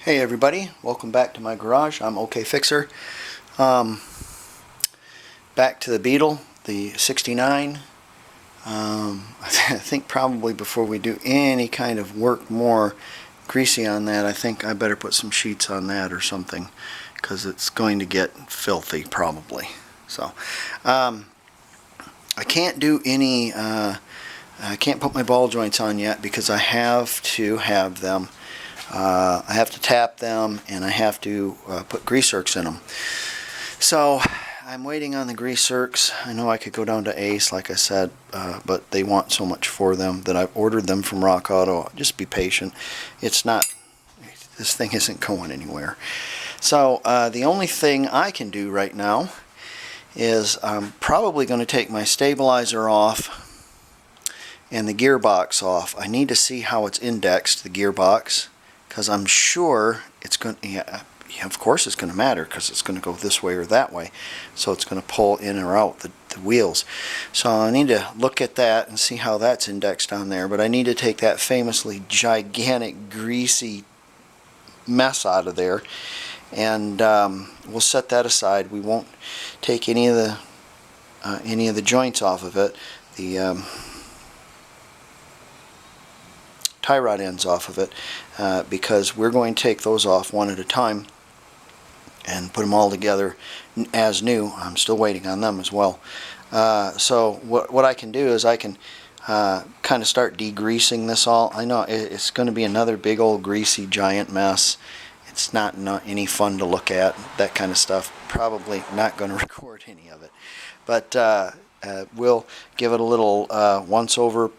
Hey everybody, welcome back to my garage. I'm OK Fixer. Back to the Beetle, the 69. I think probably before we do any kind of work more greasy on that, I think I better put some sheets on that or something, because it's going to get filthy probably. So I can't do any I can't put my ball joints on yet because I have to have them. I have to tap them, and I have to put grease zerks in them. So I'm waiting on the grease zerks. I know I could go down to Ace, like I said, but they want so much for them that I've ordered them from Rock Auto. Just be patient. It's not, this thing isn't going anywhere. So the only thing I can do right now is I'm probably going to take my stabilizer off and the gearbox off. I need to see how it's indexed, the gearbox, because I'm sure it's going to, yeah, of course it's going to matter because it's going to go this way or that way. So it's going to pull in or out the wheels. So I need to look at that and see how that's indexed on there. But I need to take that famously gigantic greasy mess out of there. And we'll set that aside. We won't take any of the joints off of it. The tie rod ends off of it, because we're going to take those off one at a time and put them all together as new. I'm still waiting on them as well. So what I can do is I can kind of start degreasing this all. I know it's going to be another big old greasy giant mess. It's not any fun to look at, that kind of stuff. Probably not going to record any of it, but we'll give it a little once over.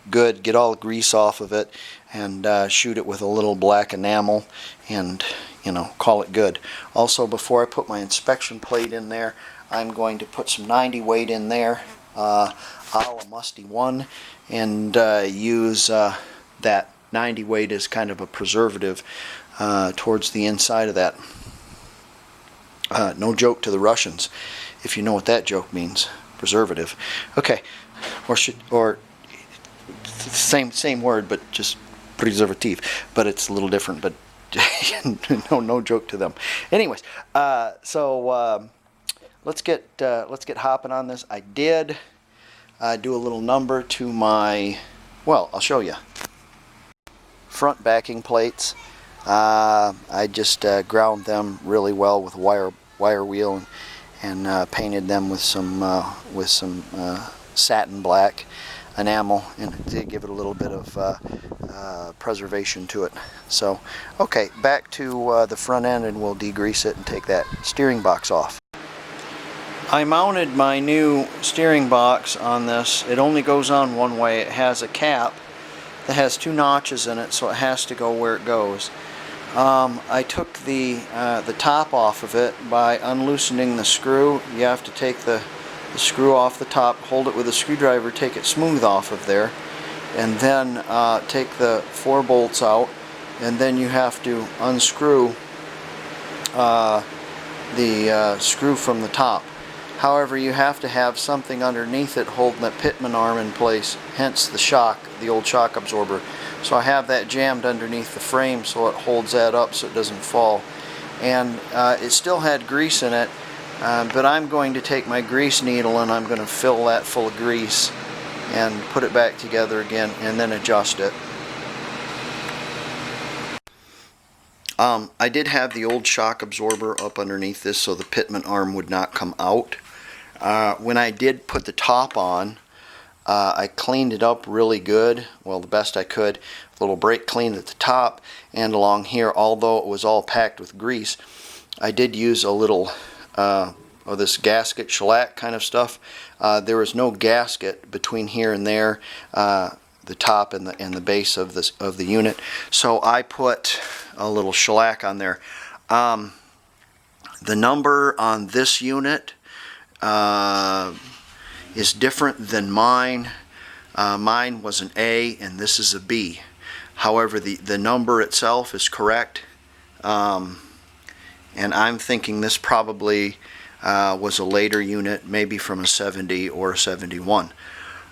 Good, get all the grease off of it, and shoot it with a little black enamel, and call it good. Also, before I put my inspection plate in there, I'm going to put some 90 weight in there, a la Musty 1, and use that 90 weight as kind of a preservative towards the inside of that. No joke to the Russians, if you know what that joke means. Preservative. Okay, or same word, but just preservative, but it's a little different. But no joke to them. Anyways, so let's get hopping on this. I did do a little number to my, well, I'll show you. Front backing plates. I just ground them really well with a wire wheel and painted them with some satin black enamel, and it did give it a little bit of preservation to it. So okay, back to the front end, and we'll degrease it and take that steering box off. I mounted my new steering box on this. It only goes on one way. It has a cap that has 2 notches in it, so it has to go where it goes. I took the top off of it by unloosening the screw. You have to take the screw off the top, hold it with a screwdriver, take it smooth off of there, and then take the 4 bolts out, and then you have to unscrew the screw from the top. However, you have to have something underneath it holding that pitman arm in place, hence the shock, the old shock absorber. So I have that jammed underneath the frame so it holds that up so it doesn't fall. And it still had grease in it. But I'm going to take my grease needle and I'm going to fill that full of grease and put it back together again and then adjust it. I did have the old shock absorber up underneath this so the pitman arm would not come out. When I did put the top on, I cleaned it up really good, well, the best I could. A little brake clean at the top and along here. Although it was all packed with grease, I did use a little of this gasket shellac kind of stuff. There was no gasket between here and there, the top and the base of the unit, so I put a little shellac on there. The number on this unit is different than mine. Mine was an A and this is a B. However, the number itself is correct, and I'm thinking this probably was a later unit, maybe from a 70 or a 71.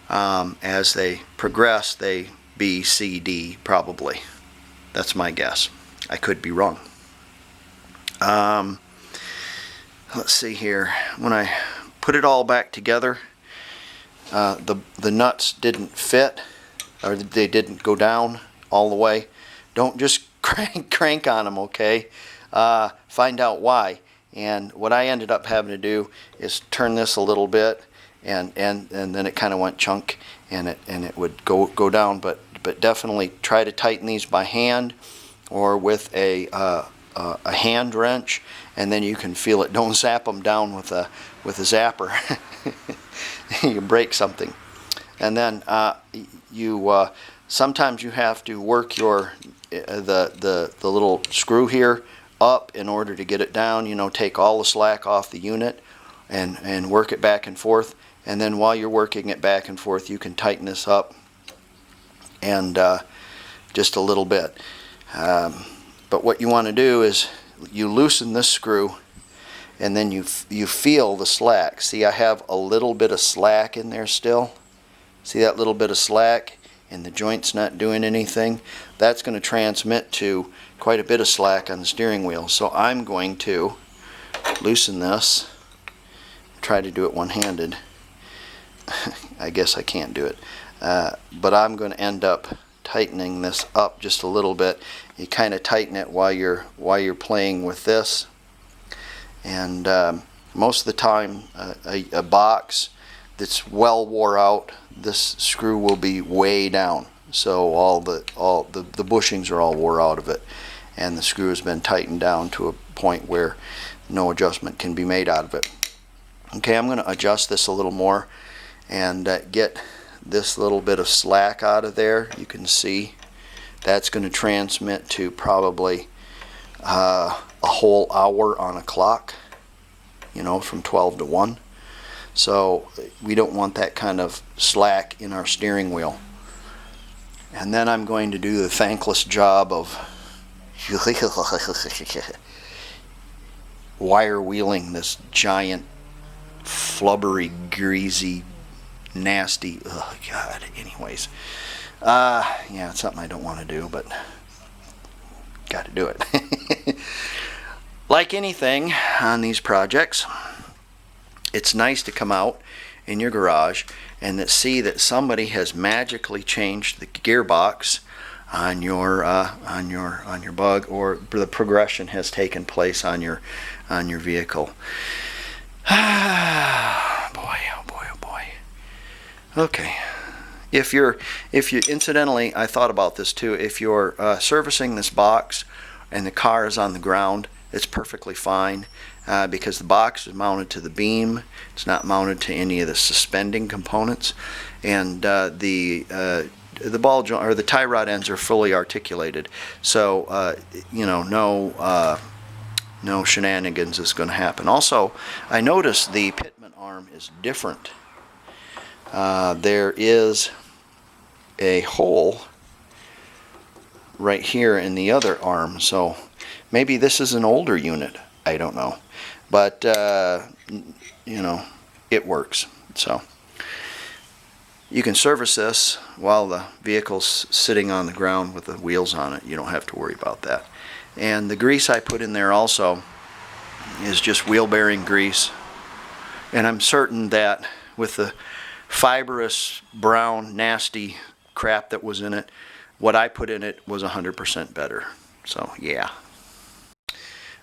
As they progress, they B, C, D probably. That's my guess. I could be wrong. Let's see here. When I put it all back together, the nuts didn't fit, or they didn't go down all the way. Don't just crank on them, okay? Find out why. And what I ended up having to do is turn this a little bit, and then it kind of went chunk, and it would go down. But definitely try to tighten these by hand or with a hand wrench, and then you can feel it. Don't zap them down with a zapper. You can break something. And then sometimes you have to work the little screw here up in order to get it down. You know, take all the slack off the unit and work it back and forth. And then while you're working it back and forth, you can tighten this up and just a little bit. But what you want to do is you loosen this screw, and then you feel the slack. See, I have a little bit of slack in there still. See that little bit of slack, and the joint's not doing anything? That's going to transmit to quite a bit of slack on the steering wheel. So I'm going to loosen this. Try to do it one-handed. I guess I can't do it. But I'm going to end up tightening this up just a little bit. You kind of tighten it while you're playing with this. And most of the time, a box that's well wore out, this screw will be way down. So all the bushings are all wore out of it, and the screw has been tightened down to a point where no adjustment can be made out of it. Okay, I'm going to adjust this a little more and get this little bit of slack out of there. You can see that's going to transmit to probably a whole hour on a clock, you know, from 12 to 1. So we don't want that kind of slack in our steering wheel. And then I'm going to do the thankless job of wire wheeling this giant, flubbery, greasy, nasty, oh God, anyways. Yeah, it's something I don't want to do, but got to do it. Like anything on these projects, it's nice to come out in your garage and see that somebody has magically changed the gearbox on your bug, or the progression has taken place on your vehicle. Boy, oh boy, oh boy. Okay. If you incidentally, I thought about this too. If you're servicing this box and the car is on the ground, it's perfectly fine because the box is mounted to the beam. It's not mounted to any of the suspending components, and the ball joint or the tie rod ends are fully articulated. So you know, no shenanigans is going to happen. Also, I noticed the pitman arm is different. There is a hole right here in the other arm, so maybe this is an older unit. I don't know, but you know, it works. So you can service this while the vehicle's sitting on the ground with the wheels on it. You don't have to worry about that. And the grease I put in there also is just wheel bearing grease, and I'm certain that with the fibrous, brown, nasty crap that was in it, what I put in it was 100% better. So yeah.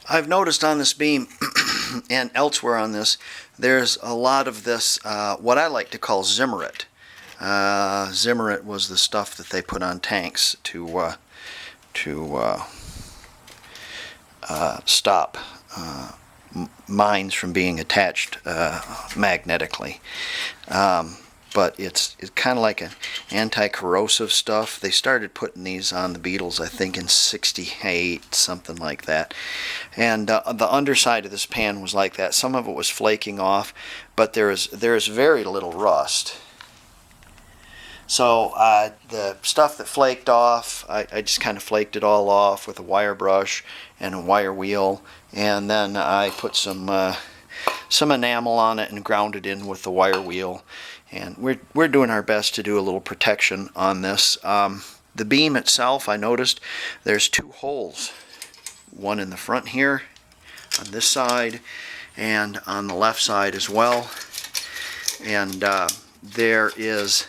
I've noticed on this beam and elsewhere on this, there's a lot of this, what I like to call zimmerit. Zimmerit was the stuff that they put on tanks to stop mines from being attached magnetically. But it's kind of like an anti-corrosive stuff. They started putting these on the Beetles, I think, in '68, something like that. And the underside of this pan was like that. Some of it was flaking off, but there is very little rust. So the stuff that flaked off, I just kind of flaked it all off with a wire brush and a wire wheel, and then I put some enamel on it and ground it in with the wire wheel. And we're doing our best to do a little protection on this. The beam itself, I noticed there's two holes one in the front here on this side and on the left side as well. And there is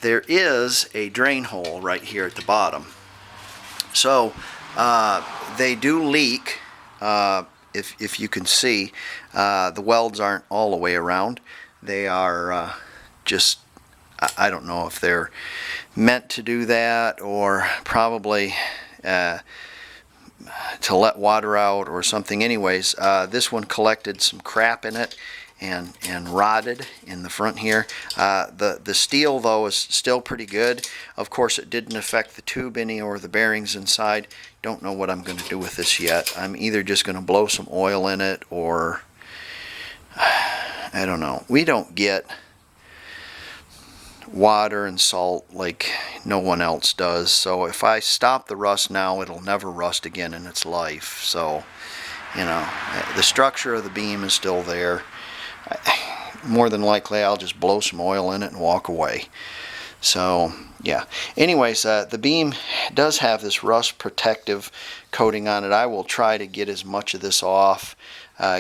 a drain hole right here at the bottom. So they do leak. If you can see, the welds aren't all the way around. They are just, I don't know if they're meant to do that or probably to let water out or something. Anyways, this one collected some crap in it and rotted in the front here. The steel though is still pretty good. Of course it didn't affect the tube any or the bearings inside. Don't know what I'm going to do with this yet. I'm either just going to blow some oil in it or I don't know. We don't get water and salt like no one else does, so if I stop the rust now, it'll never rust again in its life. So, you know, the structure of the beam is still there. More than likely I'll just blow some oil in it and walk away. So yeah, anyways, the beam does have this rust protective coating on it. I will try to get as much of this off,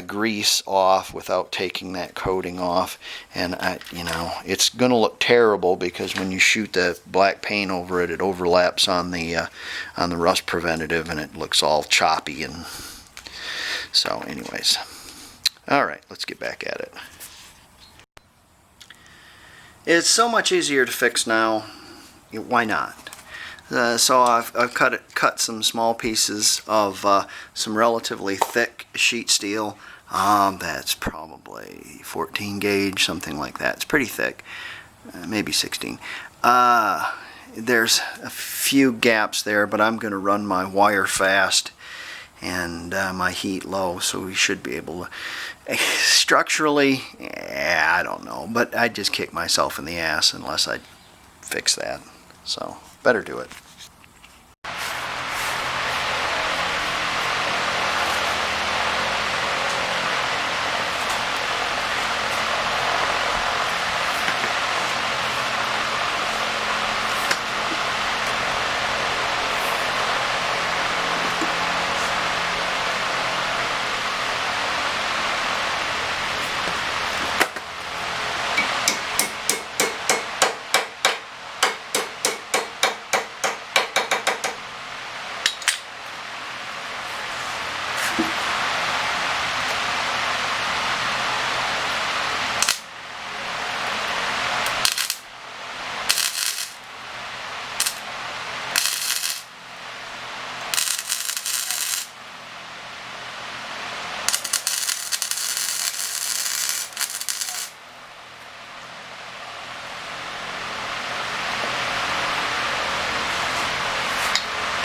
grease off, without taking that coating off. And you know, it's going to look terrible because when you shoot the black paint over it, it overlaps on the rust preventative and it looks all choppy. And so anyways, all right, let's get back at it. It's so much easier to fix now. Why not? So I've cut some small pieces of some relatively thick sheet steel. That's probably 14 gauge, something like that. It's pretty thick, maybe 16. There's a few gaps there, but I'm going to run my wire fast and my heat low, so we should be able to. Structurally, yeah, I don't know, but I'd just kick myself in the ass unless I fix that. So better do it.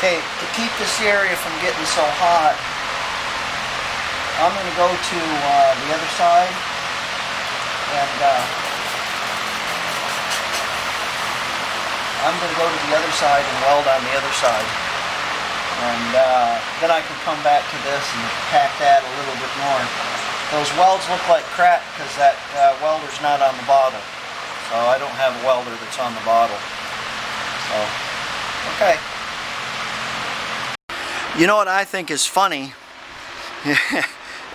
Okay, to keep this area from getting so hot, I'm going to go to the other side and I'm going to go to the other side and weld on the other side. And then I can come back to this and tack that a little bit more. Those welds look like crap because that welder's not on the bottle. So I don't have a welder that's on the bottle. So, okay. You know what I think is funny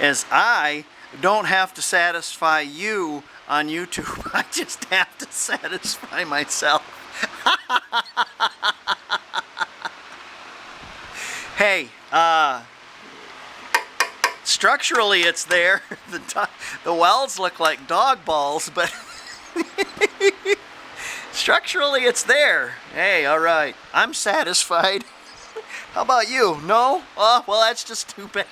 is I don't have to satisfy you on YouTube. I just have to satisfy myself. Hey, structurally it's there. The welds look like dog balls, but structurally it's there. Hey, all right, I'm satisfied. How about you? No? Oh, well, that's just too bad.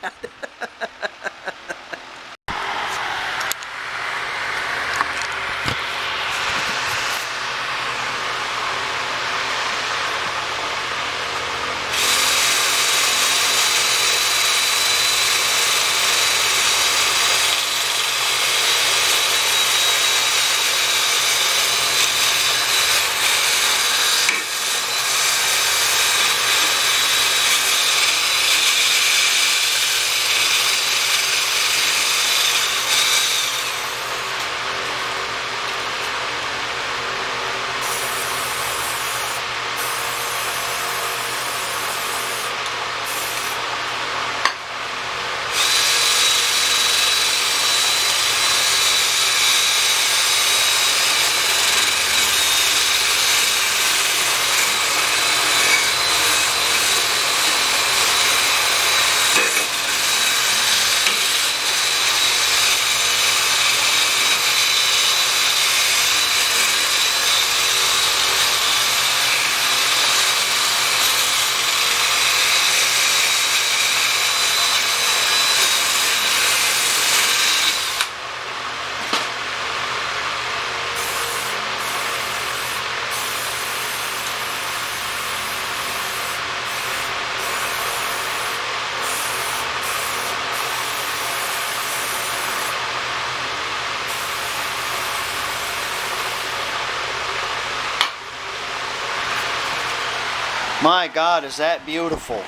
My God, is that beautiful.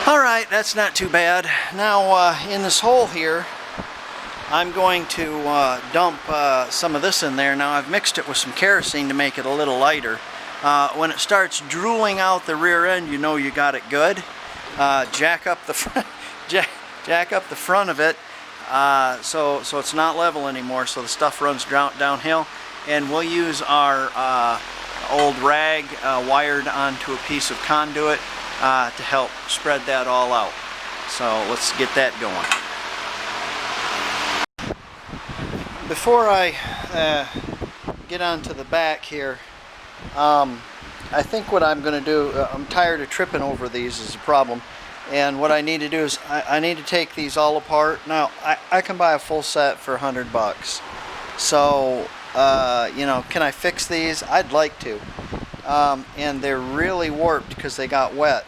Alright, that's not too bad. Now in this hole here, I'm going to dump some of this in there. Now I've mixed it with some kerosene to make it a little lighter. When it starts drooling out the rear end, you know you got it good. Jack up the front, jack up the front of it, so it's not level anymore. So the stuff runs downhill, and we'll use our old rag wired onto a piece of conduit to help spread that all out. So let's get that going. Before I get onto the back here, I think what I'm going to do, I'm tired of tripping over these is a problem, and what I need to do is I need to take these all apart. Now I can buy a full set for $100, so you know, can I fix these? I'd like to, and they're really warped because they got wet.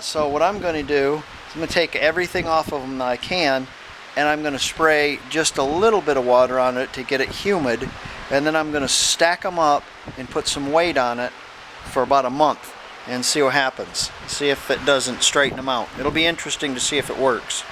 So what I'm going to do is I'm going to take everything off of them that I can, and I'm going to spray just a little bit of water on it to get it humid, and then I'm going to stack them up and put some weight on it for about a month and see what happens. See if it doesn't straighten them out. It'll be interesting to see if it works.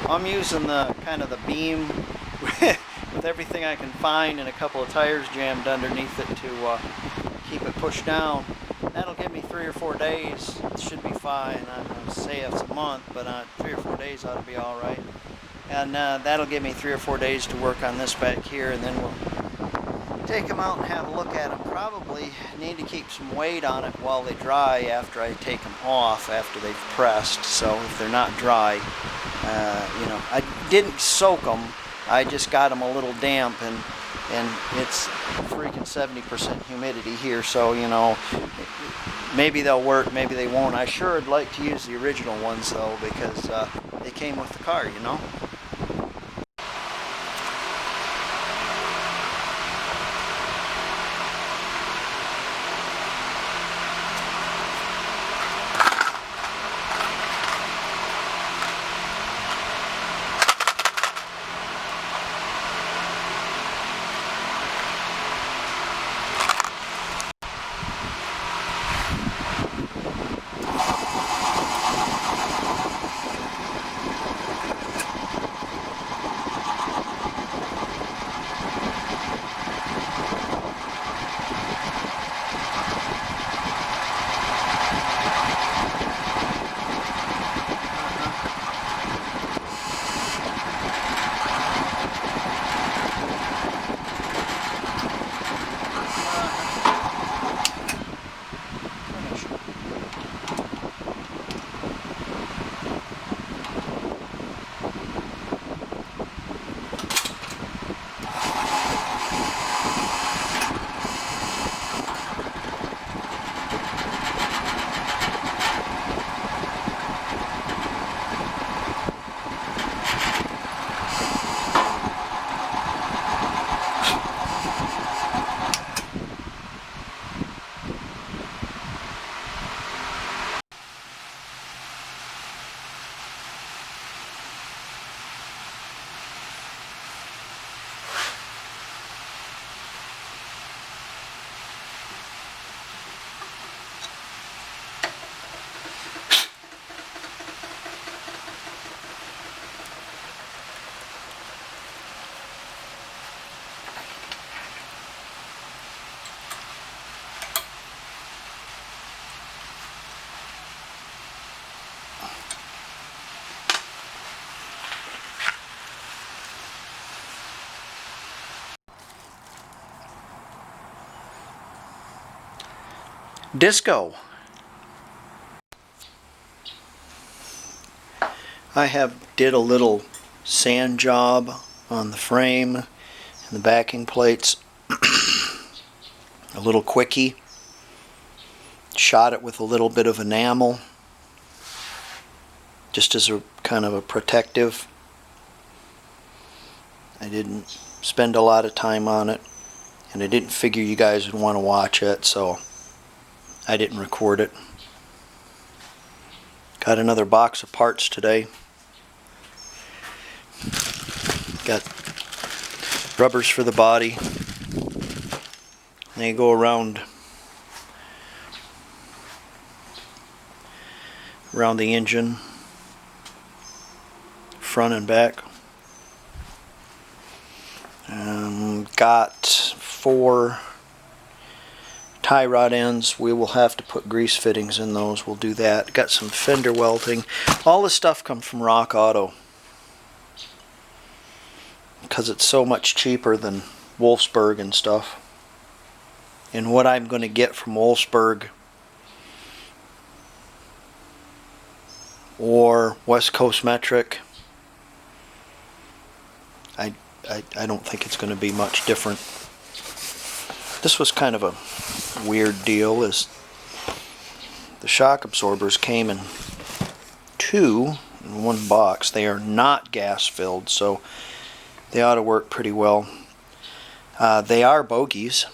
I'm using the kind of the beam with everything I can find and a couple of tires jammed underneath it to keep it pushed down. That'll give me 3 or 4 days. It should be fine. I'm going to say it's a month, but 3 or 4 days ought to be all right. And that'll give me 3 or 4 days to work on this back here, and then we'll take them out and have a look at them. Probably need to keep some weight on it while they dry after I take them off, after they've pressed. So if they're not dry, you know, I didn't soak them. I just got them a little damp, and it's freaking 70% humidity here. So you know, maybe they'll work, maybe they won't. I sure would like to use the original ones though, because they came with the car, you know. Disco. I did a little sand job on the frame and the backing plates. A little quickie. Shot it with a little bit of enamel, just as a kind of a protective. I didn't spend a lot of time on it, and I didn't figure you guys would want to watch it, so I didn't record it. Got another box of parts today. Got rubbers for the body. They go around the engine, front and back. Got 4 tie rod ends. We will have to put grease fittings in those. We'll do that. Got some fender welting. All this stuff comes from Rock Auto because it's so much cheaper than Wolfsburg and stuff. And what I'm going to get from Wolfsburg or West Coast Metric, I don't think it's going to be much different. This was kind of a weird deal, is the shock absorbers came in 2 in one box. They are not gas filled, so they ought to work pretty well. They are bogies.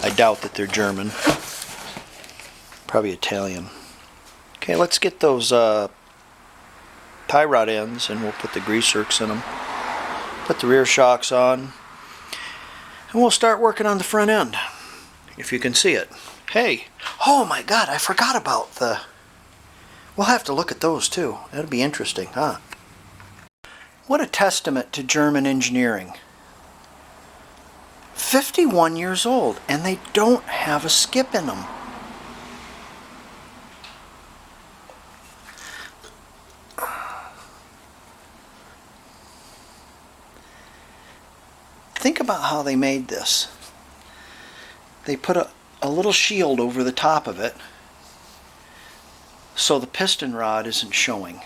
I doubt that they're German. Probably Italian. Okay, let's get those tie rod ends and we'll put the grease zerks in them. Put the rear shocks on. And we'll start working on the front end, if you can see it. Hey, oh my God, I forgot about the... We'll have to look at those too. That'll be interesting, huh? What a testament to German engineering. 51 years old, and they don't have a skip in them. Think about how they made this. They put a little shield over the top of it so the piston rod isn't showing.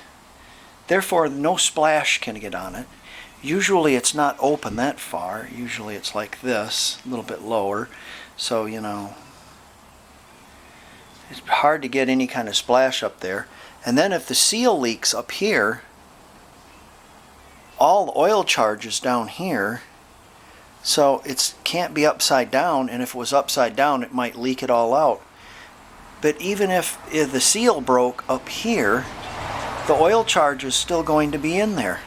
Therefore, no splash can get on it. Usually it's not open that far. Usually it's like this, a little bit lower. So, you know, it's hard to get any kind of splash up there. And then if the seal leaks up here, all the oil charges down here. So it can't be upside down, and if it was upside down it might leak it all out. But even if the seal broke up here, the oil charge is still going to be in there.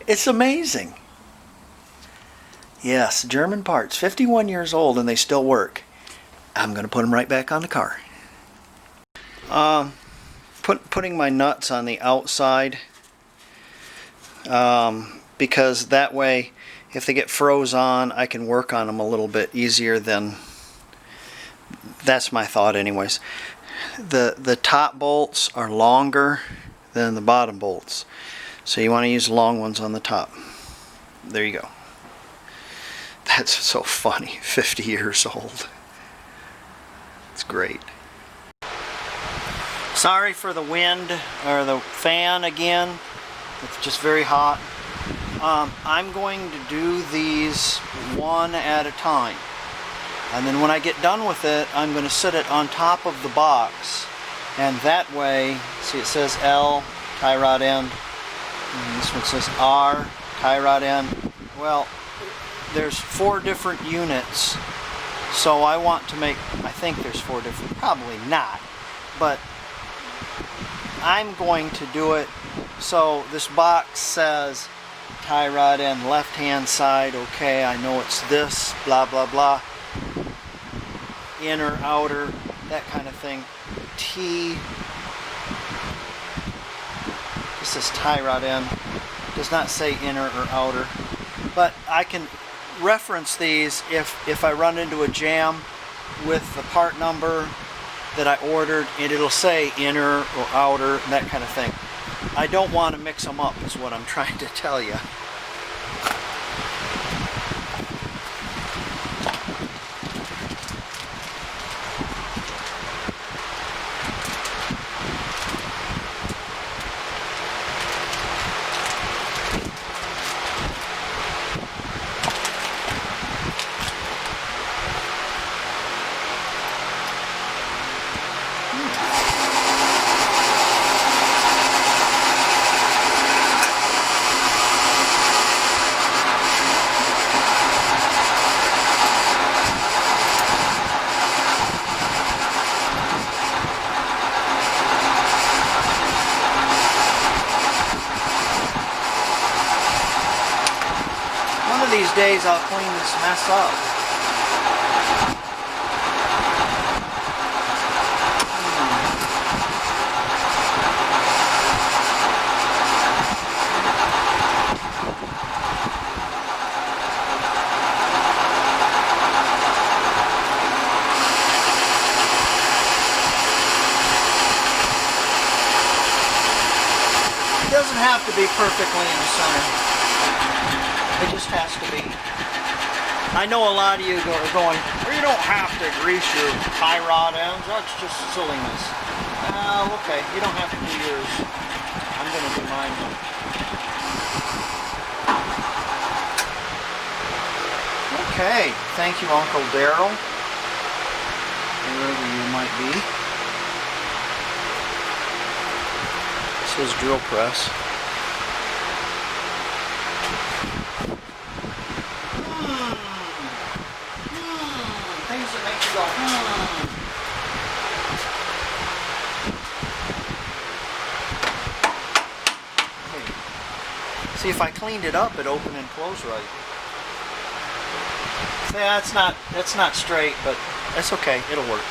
It's amazing. Yes, German parts, 51 years old and they still work. I'm going to put them right back on the car. Putting my nuts on the outside. Because that way, if they get froze on, I can work on them a little bit easier than... That's my thought anyways. The top bolts are longer than the bottom bolts. So you want to use long ones on the top. There you go. That's so funny. 50 years old. It's great. Sorry for the wind, or the fan again. It's just very hot. I'm going to do these one at a time, and then when I get done with it, I'm going to sit it on top of the box, and that way, see, it says L, tie rod end, and this one says R, tie rod end. Well, there's 4 different units, so I want to make, I think there's 4 different, probably not, but I'm going to do it so this box says tie rod end left hand side, okay, I know it's this, blah blah blah, inner, outer, that kind of thing. T, this is tie rod end, does not say inner or outer, but I can reference these if I run into a jam with the part number that I ordered, and it'll say inner or outer, that kind of thing. I don't want to mix them up, is what I'm trying to tell you. days I'll clean this mess up. It doesn't have to be perfectly in the center. It just has to be. I know a lot of you are going, well, you don't have to grease your tie rod ends. That's just silliness. Okay, you don't have to do yours. I'm going to do mine. Okay, thank you, Uncle Daryl, wherever you might be. This is drill press. Things that make you go, Okay. See, if I cleaned it up, it opened and closed right. See, that's not straight, but that's okay. It'll work.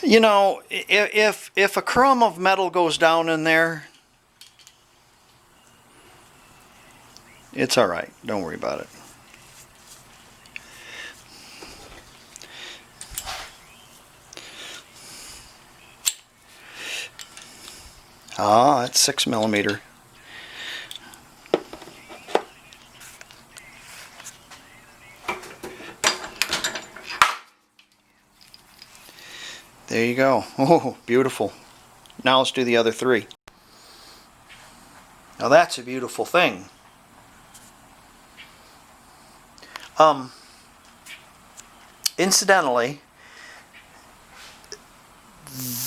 You know, if a crumb of metal goes down in there, it's all right. Don't worry about it. Ah, that's 6mm. There you go. Oh, beautiful. Now let's do the other 3. Now that's a beautiful thing. Incidentally,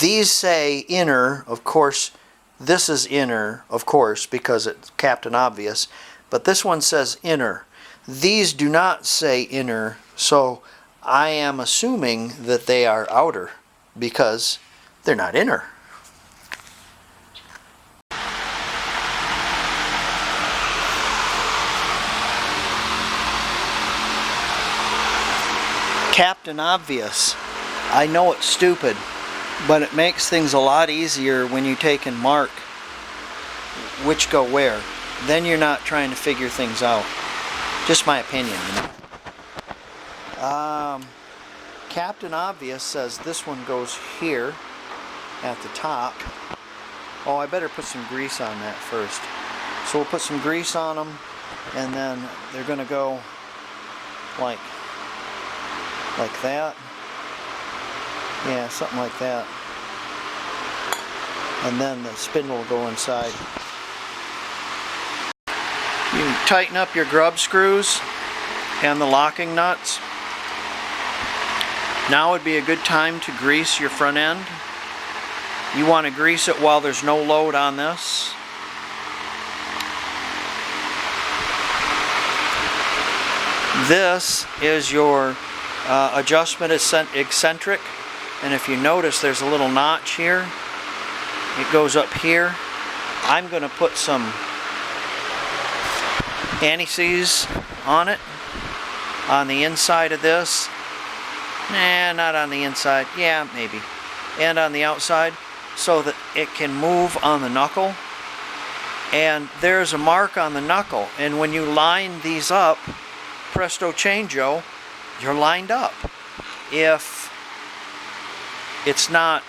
these say inner, of course. This is inner, of course, because it's Captain Obvious, but this one says inner. These do not say inner, so I am assuming that they are outer, because they're not inner. Captain Obvious. I know it's stupid, but it makes things a lot easier when you take and mark which go where. Then you're not trying to figure things out. Just my opinion, you know. Captain Obvious says this one goes here at the top. Oh, I better put some grease on that first. So we'll put some grease on them, and then they're going to go like that. Yeah, something like that. And then the spindle will go inside. You tighten up your grub screws and the locking nuts. Now would be a good time to grease your front end. You want to grease it while there's no load on this. This is your adjustment eccentric, and if you notice there's a little notch here. It goes up here. I'm going to put some anti-seize on it, on the inside of this. Nah, not on the inside. Yeah, maybe. And on the outside, so that it can move on the knuckle. And there's a mark on the knuckle, and when you line these up, presto changeo, you're lined up. If it's not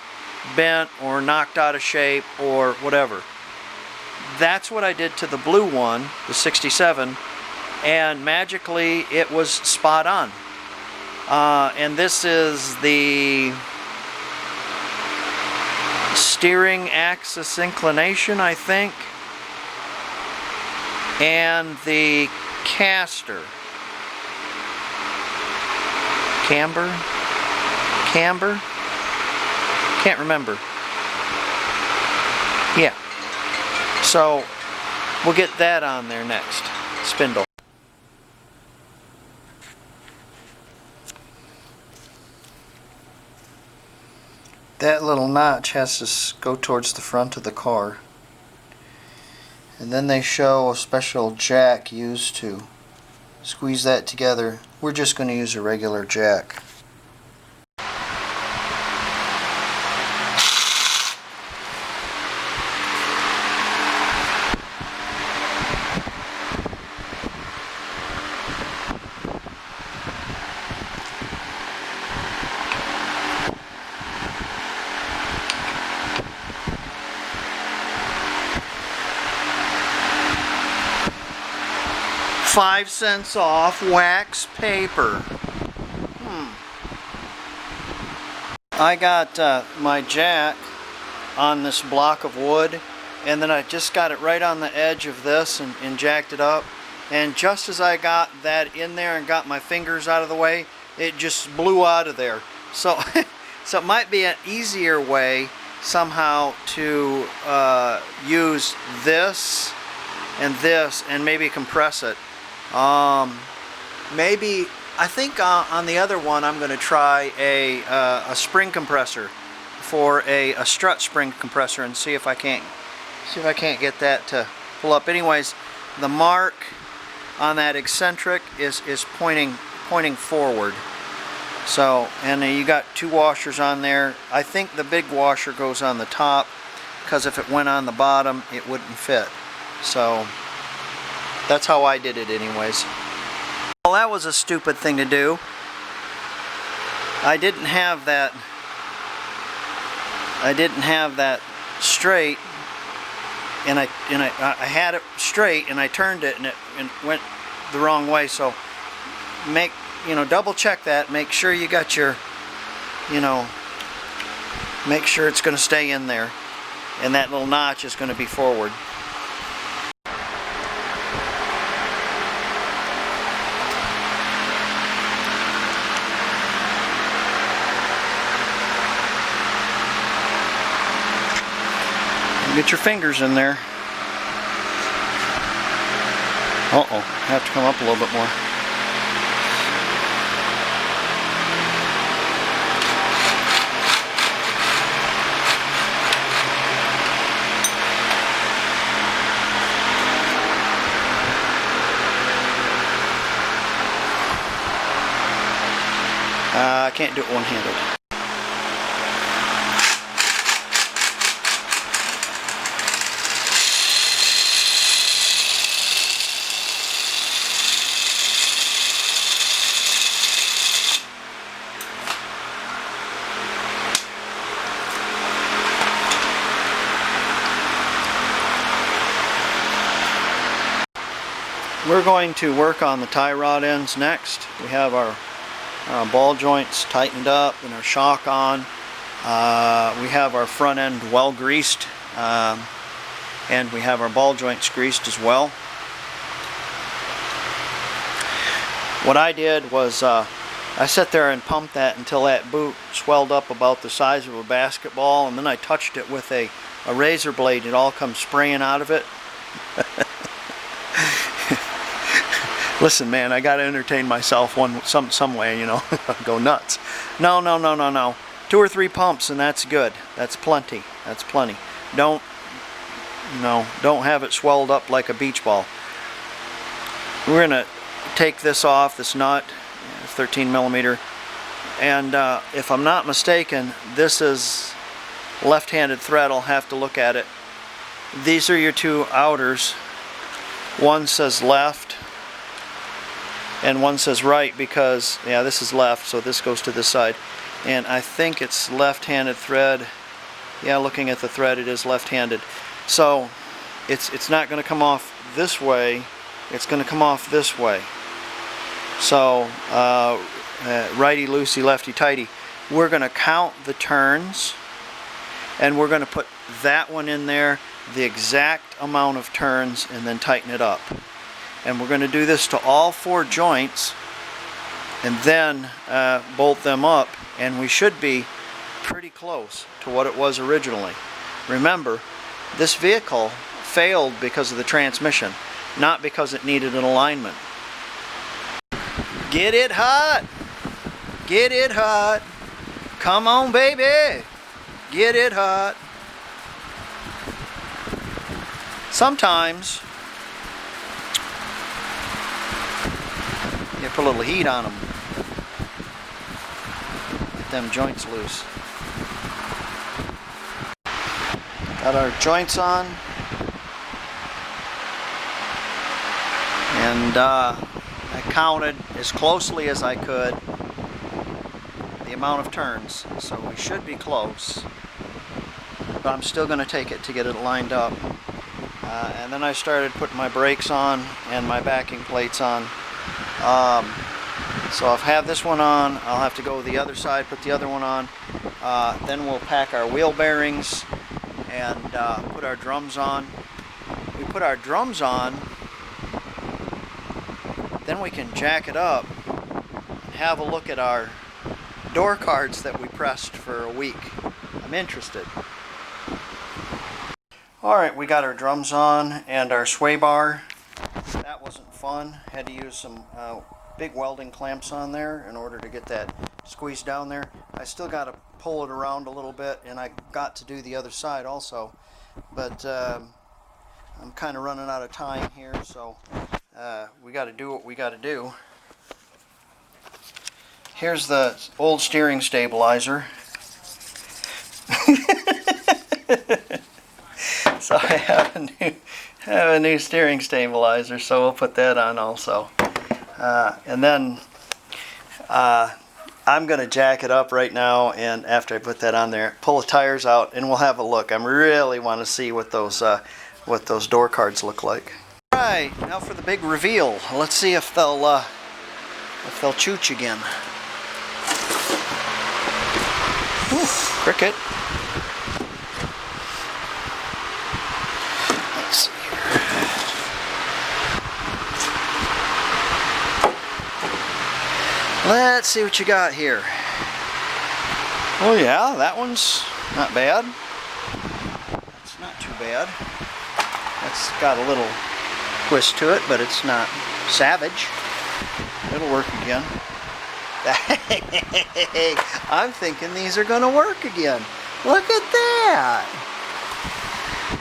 bent or knocked out of shape or whatever. That's what I did to the blue one, the 67, and magically it was spot on. And this is the steering axis inclination, I think, and the caster. Camber? Can't remember. Yeah. So we'll get that on there next. Spindle. that little notch has to go towards the front of the car. And then they show a special jack used to squeeze that together. We're just going to use a regular jack. $5 off wax paper. I got my jack on this block of wood, and then I just got it right on the edge of this and jacked it up. And just as I got that in there and got my fingers out of the way, it just blew out of there. So, so it might be an easier way somehow to use this and maybe compress it. Maybe I think on the other one I'm going to try a spring compressor for a strut spring compressor and see if I can't get that to pull up. Anyways, the mark on that eccentric is pointing forward. So, and you got 2 washers on there. I think the big washer goes on the top because if it went on the bottom it wouldn't fit. So that's how I did it anyways. Well, that was a stupid thing to do. I didn't have that straight, and I had it straight and I turned it and it went the wrong way. So double check that, make sure you got your, make sure it's going to stay in there and that little notch is going to be forward. Get your fingers in there. Uh-oh, have to come up a little bit more. I can't do it one-handed. We're going to work on the tie rod ends next. We have our ball joints tightened up and our shock on. We have our front end well greased, and we have our ball joints greased as well. What I did was I sat there and pumped that until that boot swelled up about the size of a basketball, and then I touched it with a razor blade. It all comes spraying out of it. Listen, man, I got to entertain myself some way, go nuts. No. 2 or 3 pumps and that's good. That's plenty. That's plenty. Don't have it swelled up like a beach ball. We're going to take this off, this nut, 13 millimeter, and if I'm not mistaken, this is left-handed thread. I'll have to look at it. These are your 2 outers. One says left and one says right because, yeah, this is left, so this goes to this side. And I think it's left-handed thread. Yeah, looking at the thread, it is left-handed. So it's not going to come off this way. It's going to come off this way. So righty-loosey, lefty-tighty. We're going to count the turns, and we're going to put that one in there, the exact amount of turns, and then tighten it up. And we're going to do this to all 4 joints and then bolt them up, and we should be pretty close to what it was originally. Remember, this vehicle failed because of the transmission, not because it needed an alignment. Get it hot! Get it hot! Come on, baby! Get it hot. Sometimes you put a little heat on them. Get them joints loose. Got our joints on. And I counted as closely as I could the amount of turns. So we should be close. But I'm still going to take it to get it lined up. And then I started putting my brakes on and my backing plates on. So I'll have this one on, I'll have to go the other side, put the other one on. Then we'll pack our wheel bearings and put our drums on. We put our drums on, then we can jack it up and have a look at our door cards that we pressed for a week. I'm interested. Alright, we got our drums on and our sway bar. That wasn't fun. Had to use some big welding clamps on there in order to get that squeezed down there. I still got to pull it around a little bit, and I got to do the other side also. But I'm kind of running out of time here, so we got to do what we got to do. Here's the old steering stabilizer. So I have a new steering stabilizer, so we'll put that on also. And then I'm going to jack it up right now, and after I put that on there, pull the tires out, and we'll have a look. I really want to see what those door cards look like. All right, now for the big reveal. Let's see if they'll chooch again. Ooh, cricket. Let's see here. Let's see what you got here. Oh yeah, that one's not bad. That's not too bad. That's got a little twist to it, but it's not savage. It'll work again. I'm thinking these are going to work again. Look at that.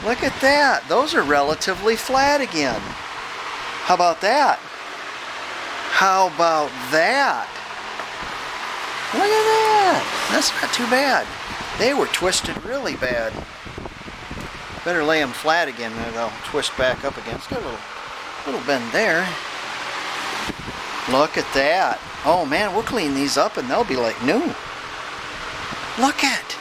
Look at that. Those are relatively flat again. How about that? How about that? Look at that. That's not too bad. They were twisted really bad. Better lay them flat again, and they'll twist back up again. It's got a little bend there. Look at that. Oh man, we'll clean these up and they'll be like new. Look at.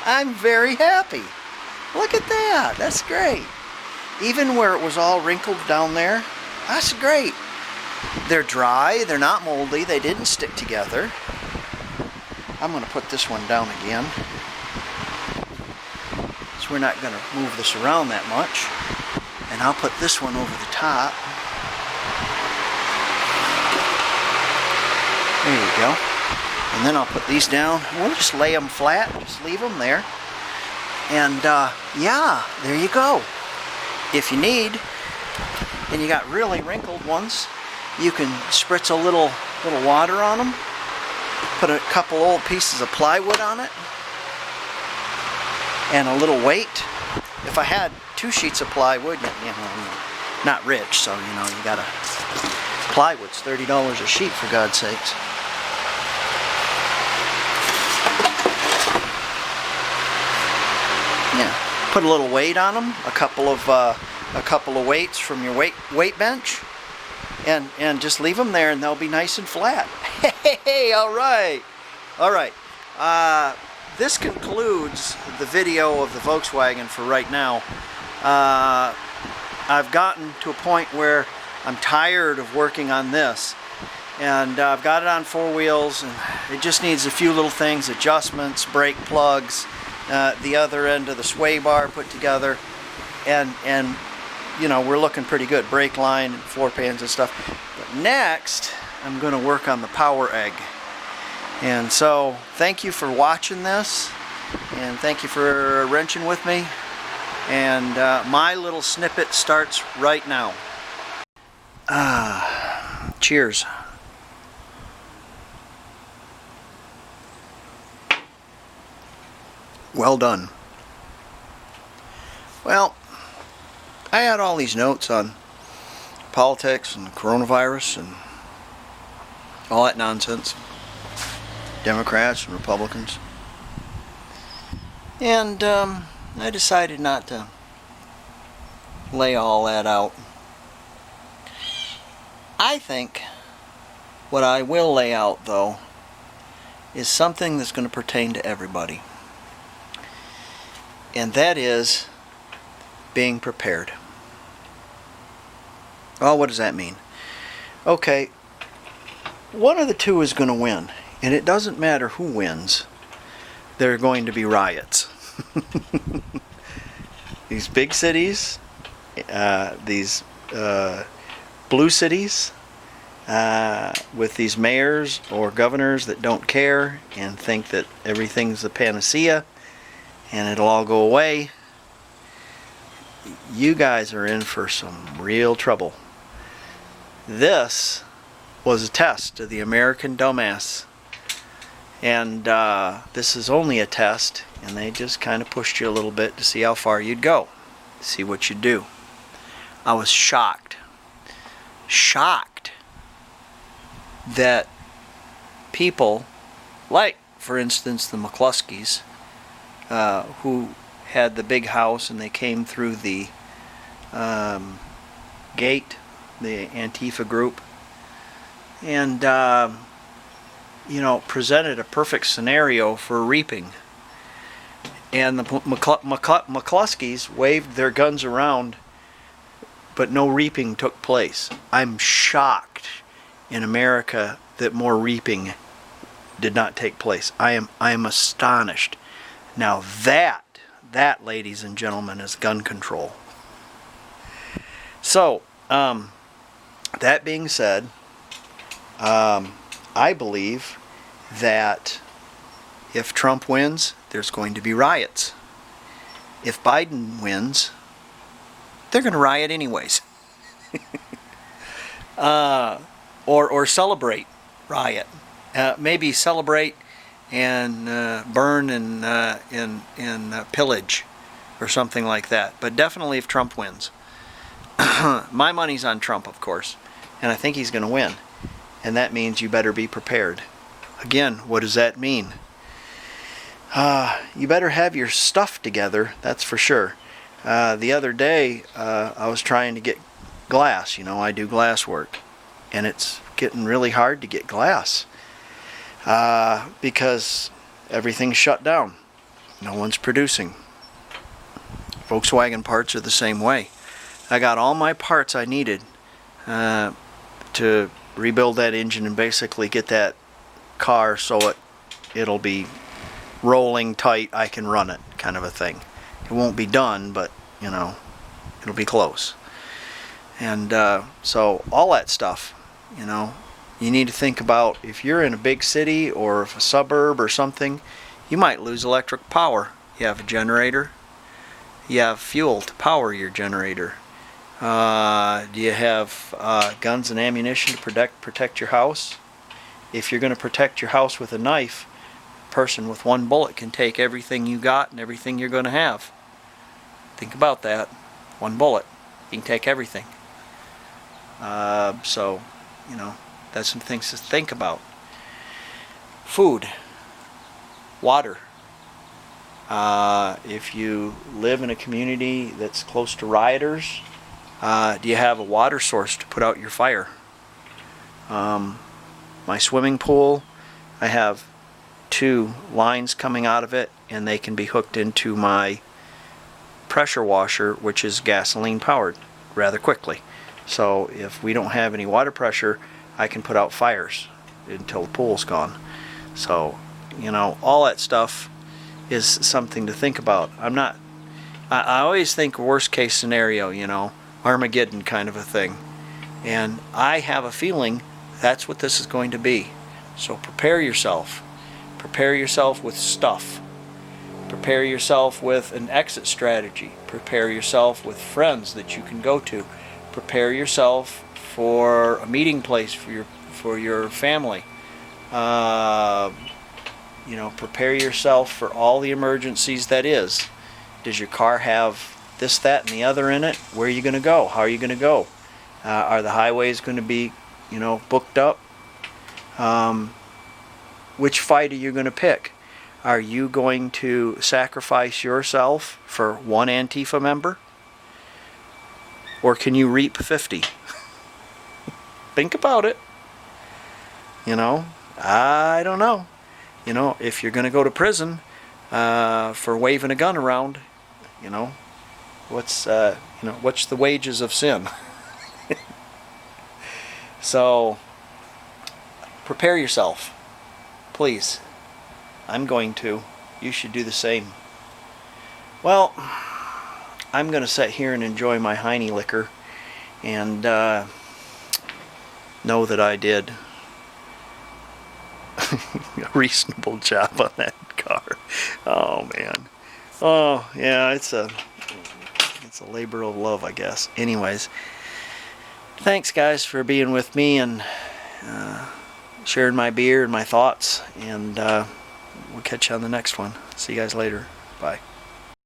I'm very happy. Look at that. That's great. Even where it was all wrinkled down there, that's great. They're dry, they're not moldy, they didn't stick together. I'm going to put this one down again. So we're not going to move this around that much. And I'll put this one over the top. There you go. And then I'll put these down. We'll just lay them flat, just leave them there. And yeah, there you go. If you need, and you got really wrinkled ones, you can spritz a little water on them, put a couple old pieces of plywood on it, and a little weight. If I had 2 sheets of plywood, you know, I'm not rich, so you know, you gotta, plywood's $30 a sheet, for God's sakes. Yeah, put a little weight on them, a couple of weights from your weight bench, and just leave them there, and they'll be nice and flat. Hey, all right. This concludes the video of the Volkswagen for right now. I've gotten to a point where I'm tired of working on this, and I've got it on 4 wheels, and it just needs a few little things, adjustments, brake plugs, the other end of the sway bar put together, and you know, we're looking pretty good. Brake line, and floor pans and stuff. But next, I'm going to work on the power egg. And so, thank you for watching this, and thank you for wrenching with me. And my little snippet starts right now. Cheers. Well done. Well, I had all these notes on politics and coronavirus and all that nonsense. Democrats and Republicans. And I decided not to lay all that out. I think what I will lay out, though, is something that's going to pertain to everybody. And that is being prepared. Well, what does that mean? Okay, one of the two is going to win. And it doesn't matter who wins. There are going to be riots. These big cities, these blue cities, with these mayors or governors that don't care and think that everything's a panacea and it'll all go away. You guys are in for some real trouble. This was a test of the American dumbass. And this is only a test, and they just kind of pushed you a little bit to see how far you'd go, see what you'd do. I was shocked that people, like, for instance, the McCluskeys, who had the big house and they came through the gate, the Antifa group, and presented a perfect scenario for reaping. And the McCluskeys waved their guns around, but no reaping took place. I'm shocked in America that more reaping did not take place. I am astonished. Now that, ladies and gentlemen, is gun control. So, that being said, I believe that if Trump wins, there's going to be riots. If Biden wins, they're going to riot anyways. Or celebrate riot. Maybe celebrate and burn and pillage or something like that. But definitely if Trump wins. My money's on Trump, of course. And I think he's going to win. And that means you better be prepared. Again, what does that mean? You better have your stuff together, that's for sure. The other day, I was trying to get glass. I do glass work. And it's getting really hard to get glass. Because everything's shut down. No one's producing. Volkswagen parts are the same way. I got all my parts I needed to rebuild that engine and basically get that car so it'll be rolling tight, I can run it, kind of a thing. It won't be done, but it'll be close. And so all that stuff, you need to think about if you're in a big city or a suburb or something, you might lose electric power. You have a generator, you have fuel to power your generator. Do you have guns and ammunition to protect your house? If you're going to protect your house with a knife, a person with one bullet can take everything you got and everything you're going to have. Think about that. One bullet. You can take everything. So, that's some things to think about. Food. Water. If you live in a community that's close to rioters, do you have a water source to put out your fire? My swimming pool, I have 2 lines coming out of it, and they can be hooked into my pressure washer, which is gasoline powered, rather quickly. So if we don't have any water pressure, I can put out fires until the pool's gone. So, all that stuff is something to think about. I always think worst case scenario, Armageddon kind of a thing. And I have a feeling that's what this is going to be. So prepare yourself. Prepare yourself with stuff. Prepare yourself with an exit strategy. Prepare yourself with friends that you can go to. Prepare yourself for a meeting place for your family. you know, prepare yourself for all the emergencies that is. Does your car have this, that, and the other in it? Where are you going to go? How are you going to go? Are the highways going to be, you know, booked up? Which fight are you going to pick? Are you going to sacrifice yourself for one Antifa member? Or can you reap 50? Think about it. You know, I don't know. You know, if you're going to go to prison for waving a gun around, you know, what's the wages of sin? So, prepare yourself, please. I'm going to. You should do the same. Well, I'm going to sit here and enjoy my Heine liquor and know that I did a reasonable job on that car. Oh man. Oh yeah, it's a labor of love, I guess. Anyways, thanks guys for being with me and sharing my beer and my thoughts, and we'll catch you on the next one. See you guys later. Bye.